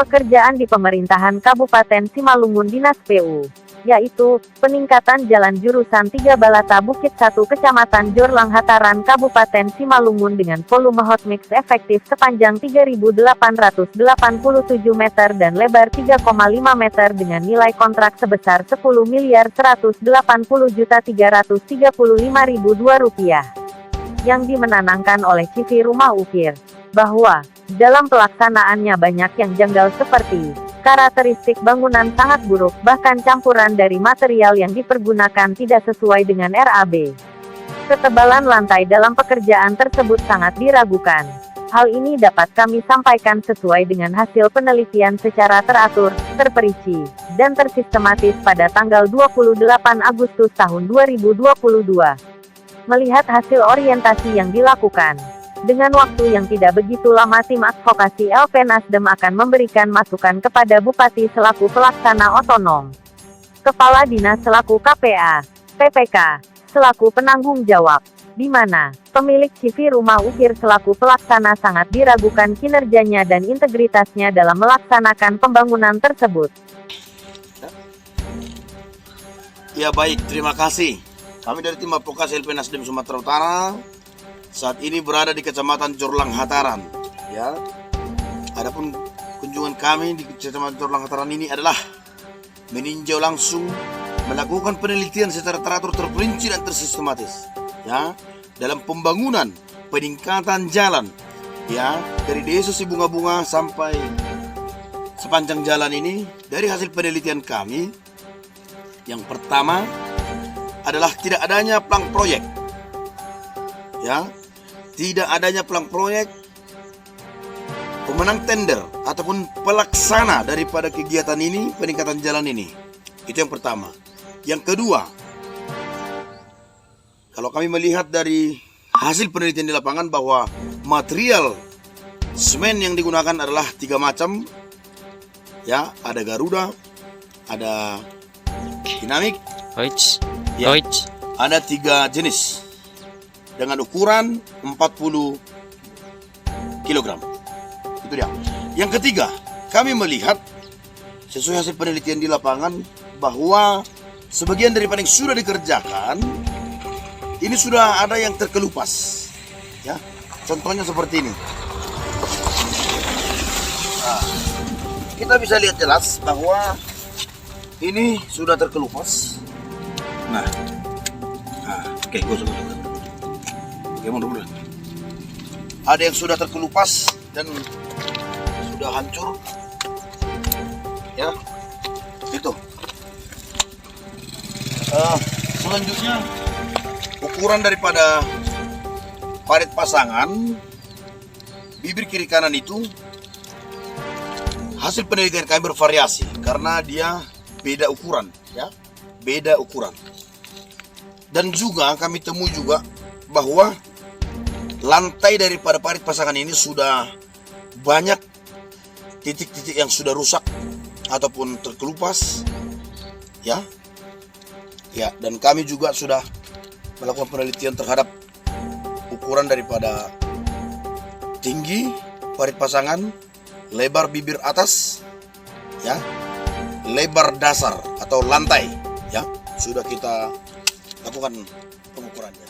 pekerjaan di pemerintahan Kabupaten Simalungun Dinas PU, yaitu peningkatan jalan jurusan 3 Balata Bukit 1 Kecamatan Jorlang Hataran Kabupaten Simalungun dengan volume hot mix efektif sepanjang 3.887 meter dan lebar 3,5 meter dengan nilai kontrak sebesar Rp10.180.335.002 yang dimenangkan oleh CV Rumah Ukir, bahwa dalam pelaksanaannya banyak yang janggal seperti karakteristik bangunan sangat buruk, bahkan campuran dari material yang dipergunakan tidak sesuai dengan RAB. Ketebalan lantai dalam pekerjaan tersebut sangat diragukan. Hal ini dapat kami sampaikan sesuai dengan hasil penelitian secara teratur, terperinci, dan tersistematis pada tanggal 28 Agustus tahun 2022. Melihat hasil orientasi yang dilakukan, dengan waktu yang tidak begitu lama tim advokasi LP Nasdem akan memberikan masukan kepada Bupati selaku pelaksana otonom, Kepala Dinas selaku KPA, PPK, selaku penanggung jawab, di mana pemilik CV Rumah Ukir selaku pelaksana sangat diragukan kinerjanya dan integritasnya dalam melaksanakan pembangunan tersebut. Ya baik, terima kasih. Kami dari tim advokasi LP Nasdem Sumatera Utara saat ini berada di Kecamatan Jorlang Hataran. Ya, adapun kunjungan kami di Kecamatan Jorlang Hataran ini adalah meninjau langsung, melakukan penelitian secara teratur, terperinci dan tersistematis. Ya, dalam pembangunan, peningkatan jalan, ya dari desa Si Bunga-Bunga sampai sepanjang jalan ini. Dari hasil penelitian kami, yang pertama adalah tidak adanya pelang proyek. Ya, tidak adanya pelang proyek, pemenang tender ataupun pelaksana daripada kegiatan ini, peningkatan jalan ini. Itu yang pertama. Yang kedua, kalau kami melihat dari hasil penelitian di lapangan bahwa material semen yang digunakan adalah 3 macam. Ya, ada Garuda, ada Dinamik, ya, ada 3 jenis dengan ukuran 40 kg. Itu dia. Yang ketiga, kami melihat sesuai hasil penelitian di lapangan bahwa sebagian daripada yang sudah dikerjakan ini sudah ada yang terkelupas. Ya, contohnya seperti ini. Nah, kita bisa lihat jelas bahwa ini sudah terkelupas. Nah, oke, gue sudah. Oke, mundur. Ada yang sudah terkelupas dan sudah hancur. Ya, itu. Selanjutnya, ukuran daripada parit pasangan bibir kiri kanan itu hasil penelitian kami bervariasi karena dia beda ukuran, ya, beda ukuran. Dan juga kami temui juga bahwa lantai daripada parit pasangan ini sudah banyak titik-titik yang sudah rusak ataupun terkelupas, ya. Ya, dan kami juga sudah melakukan penelitian terhadap ukuran daripada tinggi parit pasangan, lebar bibir atas, ya, lebar dasar atau lantai, ya, sudah kita lakukan pengukurannya.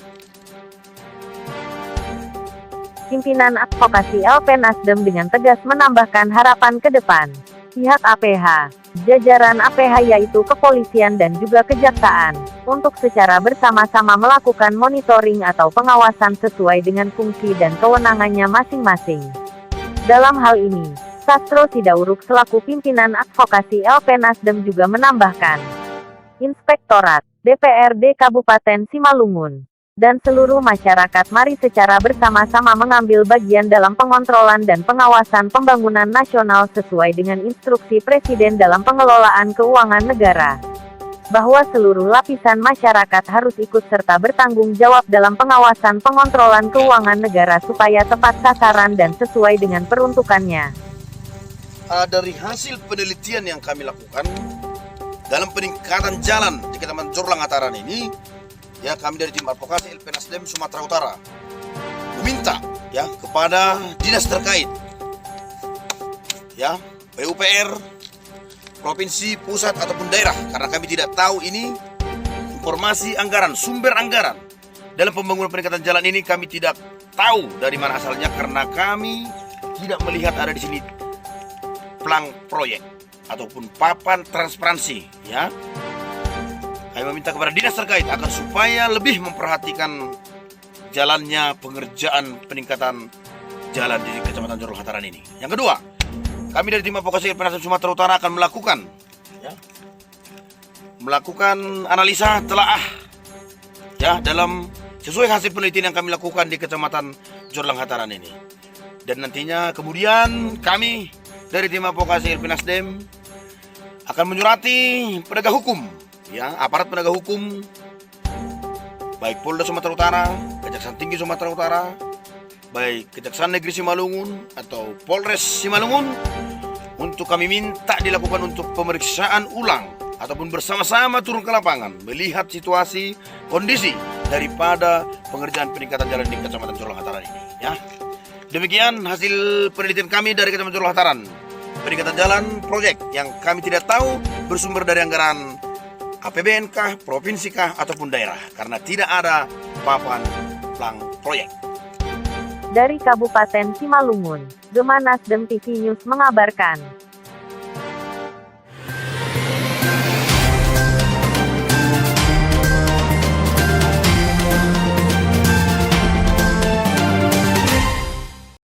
Pimpinan advokasi LP Nasdem dengan tegas menambahkan harapan ke depan. Pihak APH, jajaran APH yaitu kepolisian dan juga kejaksaan, untuk secara bersama-sama melakukan monitoring atau pengawasan sesuai dengan fungsi dan kewenangannya masing-masing. Dalam hal ini, Sastro Sidauruk selaku pimpinan advokasi LP Nasdem juga menambahkan, Inspektorat, DPRD Kabupaten Simalungun, dan seluruh masyarakat mari secara bersama-sama mengambil bagian dalam pengontrolan dan pengawasan pembangunan nasional sesuai dengan instruksi Presiden dalam pengelolaan keuangan negara. Bahwa seluruh lapisan masyarakat harus ikut serta bertanggung jawab dalam pengawasan pengontrolan keuangan negara supaya tepat sasaran dan sesuai dengan peruntukannya. Dari hasil penelitian yang kami lakukan dalam peningkatan jalan di Kecamatan Jorlang Hataran ini, ya, kami dari tim advokasi LP Nasdem Sumatera Utara meminta, ya, kepada dinas terkait, ya, PUPR, provinsi, pusat ataupun daerah, karena kami tidak tahu ini informasi anggaran, sumber anggaran dalam pembangunan peningkatan jalan ini kami tidak tahu dari mana asalnya karena kami tidak melihat ada di sini plang proyek ataupun papan transparansi, ya. Kami meminta kepada dinas terkait agar supaya lebih memperhatikan jalannya pengerjaan peningkatan jalan di Kecamatan Jorong Hataran ini. Yang kedua, kami dari tim advokasi LP Nasdem Sumatera Utara akan melakukan analisa telaah, ya, dalam sesuai hasil penelitian yang kami lakukan di Kecamatan Jorong Hataran ini. Dan nantinya kemudian kami dari tim advokasi LP Nasdem akan menyurati penegak hukum, ya, aparat penegak hukum, baik Polda Sumatera Utara, Kejaksaan Tinggi Sumatera Utara, baik Kejaksaan Negeri Simalungun atau Polres Simalungun, untuk kami minta dilakukan untuk pemeriksaan ulang ataupun bersama-sama turun ke lapangan melihat situasi kondisi daripada pengerjaan peningkatan jalan di Kecamatan Jorong Hataran ini, ya. Demikian hasil penelitian kami dari Kecamatan Jorong Hataran. Peningkatan jalan proyek yang kami tidak tahu bersumber dari anggaran APBN kah, provinsi kah, ataupun daerah, karena tidak ada papan plang proyek. Dari Kabupaten Simalungun, Gema Nasdem TV News mengabarkan.